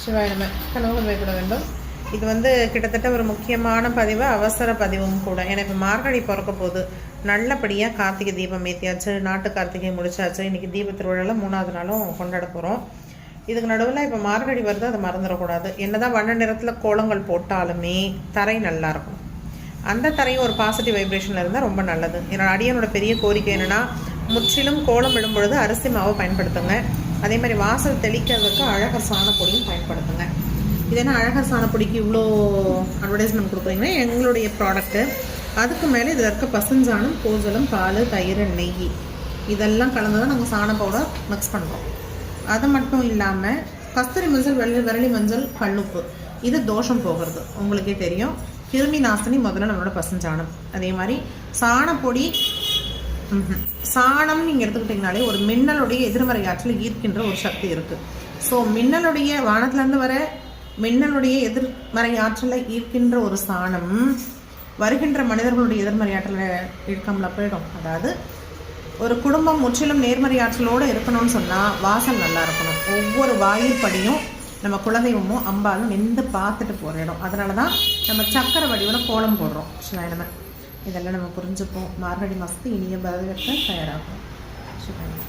சிவாய நம. கனவுகள் வைக்கப்பட வேண்டும். இது கிட்டத்தட்ட ஒரு முக்கியமான பதிவு, அவசர பதிவும் கூட. எனக்கு மார்கழி பிறக்க போகுது. நல்லபடியாக கார்த்திகை தீபம் ஏற்றியாச்சு, நாட்டு கார்த்திகை முடிச்சாச்சு. இன்றைக்கி தீப திருவிழாவில் 3வது நாளும் கொண்டாட போகிறோம். இதுக்கு நடுவில் இப்போ மார்கழி வருது, அதை மறந்துடக்கூடாது. என்னதான் வண்ண நிறத்தில் கோலங்கள் போட்டாலுமே தரை நல்லாயிருக்கும். அந்த தரையும் ஒரு பாசிட்டிவ் வைப்ரேஷனில் இருந்தால் ரொம்ப நல்லது. என்னோட அடியனோட பெரிய கோரிக்கை என்னென்னா, முற்றிலும் கோலம் விடும் பொழுது அரிசி மாவை பயன்படுத்துங்க. அதே மாதிரி வாசல் தெளிக்கிறதுக்கு அழகர் சாணப்பொடியும் பயன்படுத்துங்க. இது என்ன அழகர் சாணப்பொடிக்கு இவ்வளோ அட்வர்டைஸ்மெண்ட் கொடுக்குறீங்கன்னா, எங்களுடைய ப்ராடக்ட்டு. அதுக்கு மேலே இதில் இருக்க பசுஞ்சாணம், கோசலம், பால், தயிர், நெய் இதெல்லாம் கலந்து தான் நாங்கள் சாண பவுடர் மிக்ஸ் பண்ணுறோம். அது மட்டும் இல்லாமல் கஸ்தூரி மஞ்சள், விரலி மஞ்சள், கல்லுப்பு, இது தோஷம் போகிறது உங்களுக்கே தெரியும். கிருமி நாசினி முதல்ல நம்மளோட பசுஞ்சாணம். அதே மாதிரி சாணப்பொடி, சாணம் நீங்கள் எடுத்துக்கிட்டிங்கனாலே ஒரு மின்னலுடைய எதிர்மறை ஆற்றல் ஈர்க்கின்ற ஒரு சக்தி இருக்குது. ஸோ மின்னலுடைய வானத்துலேருந்து வர மின்னலுடைய எதிர்மறை ஆற்றலை ஈர்க்கின்ற ஒரு சாணம் வருகின்ற மனிதர்களுடைய எதிர்மறை ஆற்றலை ஈர்க்காமல போயிடும். அதாவது ஒரு குடும்பம் முற்றிலும் நேர்மறை ஆற்றலோடு இருக்கணும்னு சொன்னால் வாசல் நல்லா இருக்கணும். ஒவ்வொரு வாயிற்படியும் நம்ம குலதெய்வமும் அம்பாலும் நின்று பார்த்துட்டு போகிற இடம். அதனால தான் நம்ம சக்கரை வடிவில் கோலம் போடுறோம். சிவாயனமே. இதெல்லாம் நம்ம புரிஞ்சுப்போம். மார்கழி மாதத்துக்கு இனிய பதிலுக்கு தயாராகும். சிவாயனம்.